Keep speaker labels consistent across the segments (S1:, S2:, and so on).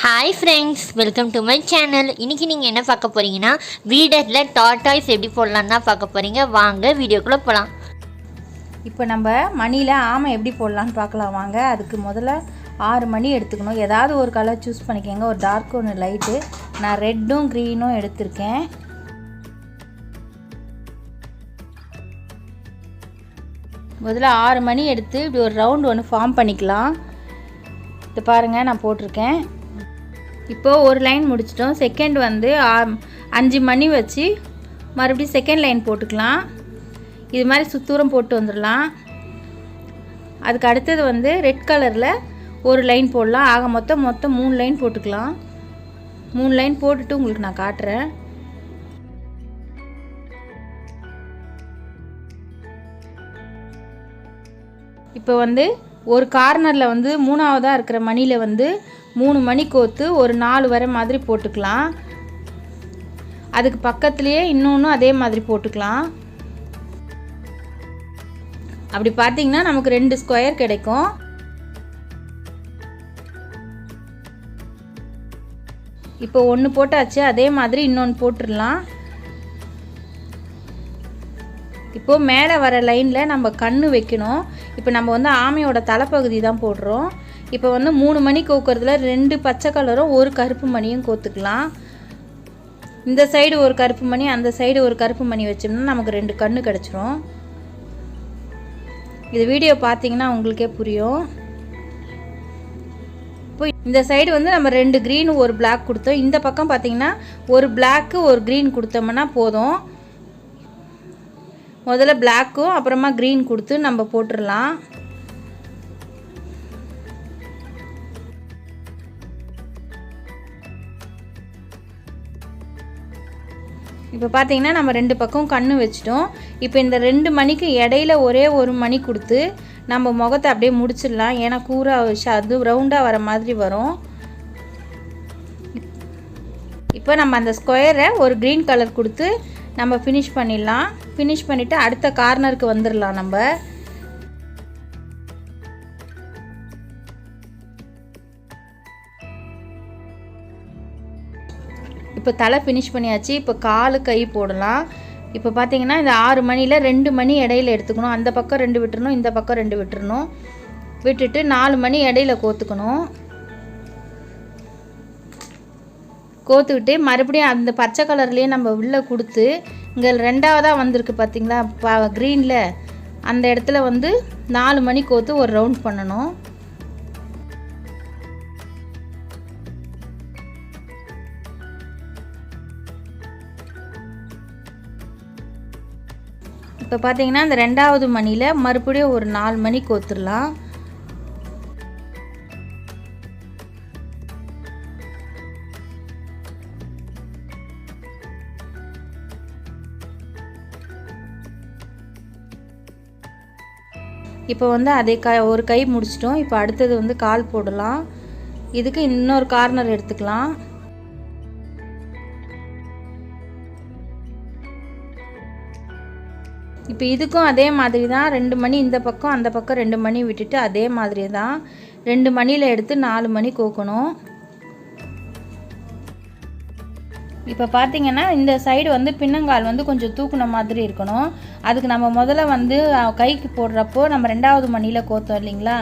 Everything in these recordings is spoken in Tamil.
S1: Hi friends, welcome to my channel. இன்றைக்கி நீங்கள் என்ன பார்க்க போகிறீங்கன்னா வீடரில் tortoise எப்படி போடலான்னு தான் பார்க்க போகிறீங்க. வாங்க வீடியோக்குள்ளே போகலாம்.
S2: இப்போ நம்ம மணியில் ஆமை எப்படி போடலான்னு பார்க்கலாம் வாங்க. அதுக்கு முதல்ல 6 மணி எடுத்துக்கணும். ஏதாவது ஒரு கலர் சூஸ் பண்ணிக்கோங்க. ஒரு டார்க் ஒன்று லைட்டு. நான் ரெட்டும் க்ரீனும் எடுத்திருக்கேன். முதல்ல 6 மணி எடுத்து இப்படி ஒரு ரவுண்ட் ஒன்று ஃபார்ம் பண்ணிக்கலாம். இது பாருங்கள், நான் போட்டிருக்கேன். இப்போது ஒரு லைன் முடிச்சிட்டோம். செகண்ட் வந்து 5 மணி வச்சு மறுபடியும் செகண்ட் லைன் போட்டுக்கலாம். இது மாதிரி சுத்தூரம் போட்டு வந்துடலாம். அதுக்கு அடுத்தது வந்து ரெட் கலரில் ஒரு லைன் போடலாம். ஆக மொத்தம் 3 லைன் போட்டுக்கலாம். 3 லைன் போட்டுட்டு உங்களுக்கு நான் காட்டுறேன். இப்போ வந்து ஒரு கார்னரில் வந்து 3ஆவதாக இருக்கிற மணியில் வந்து 3 மணி கோத்து ஒரு 4 வர மாதிரி போட்டுக்கலாம். அதுக்கு பக்கத்துலேயே இன்னொன்று அதே மாதிரி போட்டுக்கலாம். அப்படி பார்த்தீங்கன்னா நமக்கு 2 ஸ்கொயர் கிடைக்கும். இப்போ ஒன்று போட்டாச்சு. அதே மாதிரி இன்னொன்று போட்டுடலாம். இப்போது மேலே வர லைனில் நம்ம கண்ணு வைக்கணும். இப்போ நம்ம வந்து ஆமையோட தலைப்பகுதி தான் போடுறோம். இப்போ வந்து 3 மணி கோக்கிறதுல 2 பச்சை கலரும் ஒரு கருப்பு மணியும் கோத்துக்கலாம். இந்த சைடு ஒரு கருப்பு மணி, அந்த சைடு ஒரு கருப்பு மணி வச்சோம்னா நமக்கு 2 கண்ணு கிடச்சிரும். இது வீடியோ பார்த்தீங்கன்னா உங்களுக்கே புரியும். இப்போ இந்த சைடு வந்து நம்ம 2 க்ரீன் ஒரு பிளாக் கொடுத்தோம். இந்த பக்கம் பார்த்தீங்கன்னா ஒரு பிளாக்கு ஒரு க்ரீன் கொடுத்தோம்னா போதும். முதல்ல பிளாக்கும் அப்புறமா க்ரீன் கொடுத்து நம்ம போட்டுடலாம். இப்போ பார்த்தீங்கன்னா நம்ம 2 பக்கம் கண்ணு வச்சிட்டோம். இப்போ இந்த 2 மணிக்கு இடையில ஒரே ஒரு மணி கொடுத்து நம்ம முகத்தை அப்படியே முடிச்சிடலாம். ஏன்னா கூரை அது ரவுண்டாக வர மாதிரி வரும். இப்போ நம்ம அந்த ஸ்கொயரை ஒரு க்ரீன் கலர் கொடுத்து நம்ம ஃபினிஷ் பண்ணிடலாம். ஃபினிஷ் பண்ணிவிட்டு அடுத்த கார்னருக்கு வந்துடலாம். நம்ம இப்போ தலை ஃபினிஷ் பண்ணியாச்சு. இப்போ காலு கை போடலாம். இப்போ பார்த்தீங்கன்னா இந்த 6 மணியில் 2 மணி இடையில எடுத்துக்கணும். அந்த பக்கம் 2 விட்டுறணும், இந்த பக்கம் 2 விட்டுறணும். விட்டுட்டு 4 மணி இடையில கோத்துக்கணும். கோத்துக்கிட்டு மறுபடியும் அந்த பச்சை கலர்லேயே நம்ம உள்ளே கொடுத்து இங்கே 2ஆவதாக வந்திருக்கு பார்த்தீங்களா க்ரீனில், அந்த இடத்துல வந்து 4 மணி கோத்து ஒரு ரவுண்ட் பண்ணணும். இப்போ பார்த்தீங்கன்னா இந்த 2ஆவது மணியில் மறுபடியும் ஒரு 4 மணி கோத்துடலாம். இப்போ வந்து அதே ஒரு கை முடிச்சிட்டோம். இப்போ அடுத்தது வந்து கால் போடலாம். இதுக்கு இன்னொரு கார்னர் எடுத்துக்கலாம். இப்போ இதுக்கும் அதே மாதிரி தான் 2 மணி இந்த பக்கம் அந்த பக்கம் 2 மணி விட்டுட்டு அதே மாதிரி தான் 2 மணியில் எடுத்து 4 மணி கோக்கணும். இப்போ பார்த்தீங்கன்னா இந்த சைடு வந்து பின்னங்கால் வந்து கொஞ்சம் தூக்குன மாதிரி இருக்கணும். அதுக்கு நம்ம முதல்ல வந்து கைக்கு போடுறப்போ நம்ம 2ஆவது மணியில் கோத்தோம் இல்லைங்களா.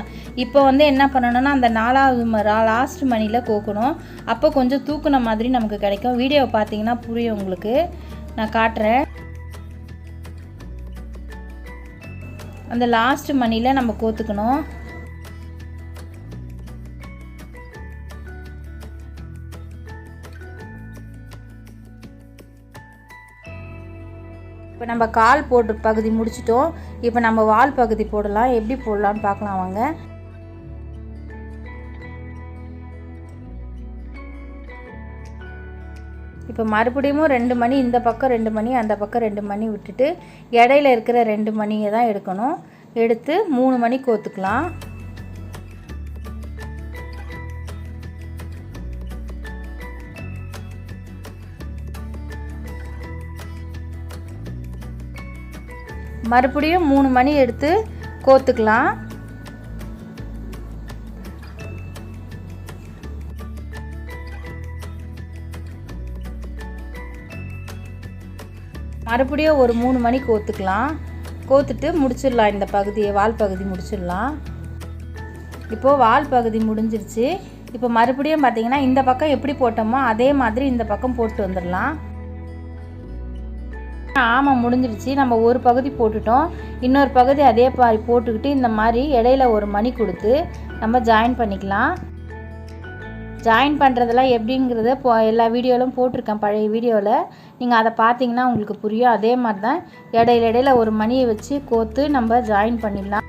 S2: இப்போ வந்து என்ன பண்ணணும்னா அந்த 4ஆவது லாஸ்ட் மணியில் கோக்கணும். அப்போ கொஞ்சம் தூக்குன மாதிரி நமக்கு கிடைக்கும். வீடியோ பார்த்தீங்கன்னா புரியும் உங்களுக்கு. நான் காட்டுறேன். அந்த லாஸ்ட் மணியில் நம்ம கோத்துக்கணும். இப்போ நம்ம கால் போட்டு பகுதி முடிச்சிட்டோம். இப்போ நம்ம வால் பகுதி போடலாம். எப்படி போடலான்னு பார்க்கலாம் வாங்க. இப்போ மறுபடியும் 2 மணி இந்த பக்கம் 2 மணி அந்த பக்கம் 2 மணி விட்டுட்டு இடையில இருக்கிற 2 மணியை தான் எடுக்கணும். எடுத்து 3 மணி கோத்துக்கலாம். மறுபடியும் 3 மணி எடுத்து கோத்துக்கலாம். மறுபடியும் ஒரு 3 மணி கோத்துக்கலாம். கோத்துட்டு முடிச்சிடலாம். இந்த பகுதியை வால் பகுதி முடிச்சிடலாம். இப்போது வால் பகுதி முடிஞ்சிருச்சு. இப்போ மறுபடியும் பார்த்திங்கன்னா இந்த பக்கம் எப்படி போட்டோமோ அதே மாதிரி இந்த பக்கம் போட்டு வந்துடலாம். ஆமாம் முடிஞ்சிருச்சு. நம்ம ஒரு பகுதி போட்டுட்டோம். இன்னொரு பகுதி அதே மாதிரி போட்டுக்கிட்டு இந்த மாதிரி இடையில ஒரு மணி கொடுத்து நம்ம ஜாயின் பண்ணிக்கலாம். ஜாயின் பண்ணுறதெல்லாம் எப்படிங்கிறத எல்லா வீடியோவிலும் போட்டிருக்கேன், பழைய வீடியோவில். நீங்கள் அதை பார்த்தீங்கன்னா உங்களுக்கு புரியும். அதே மாதிரி தான் இடையில ஒரு மணியை வச்சு கோத்து நம்ம ஜாயின் பண்ணிடலாம்.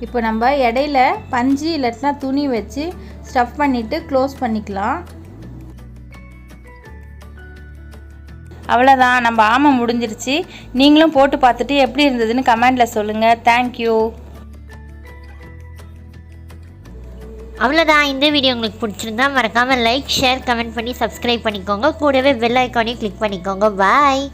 S2: இப்போ நம்ம இடையில பஞ்சு இல்லைன்னா துணி வச்சு ஸ்டஃப் பண்ணிவிட்டு க்ளோஸ் பண்ணிக்கலாம். அவ்வளோதான், நம்ம ஆமை முடிஞ்சிருச்சு. நீங்களும் போட்டு பார்த்துட்டு எப்படி இருந்ததுன்னு கமெண்டில் சொல்லுங்கள். தேங்க்யூ.
S1: அவ்வளோதான். இந்த வீடியோ உங்களுக்கு பிடிச்சிருந்தா மறக்காமல் லைக், ஷேர், கமெண்ட் பண்ணி சப்ஸ்கிரைப் பண்ணிக்கோங்க. கூடவே பெல் ஐக்கானையும் கிளிக் பண்ணிக்கோங்க. பாய்.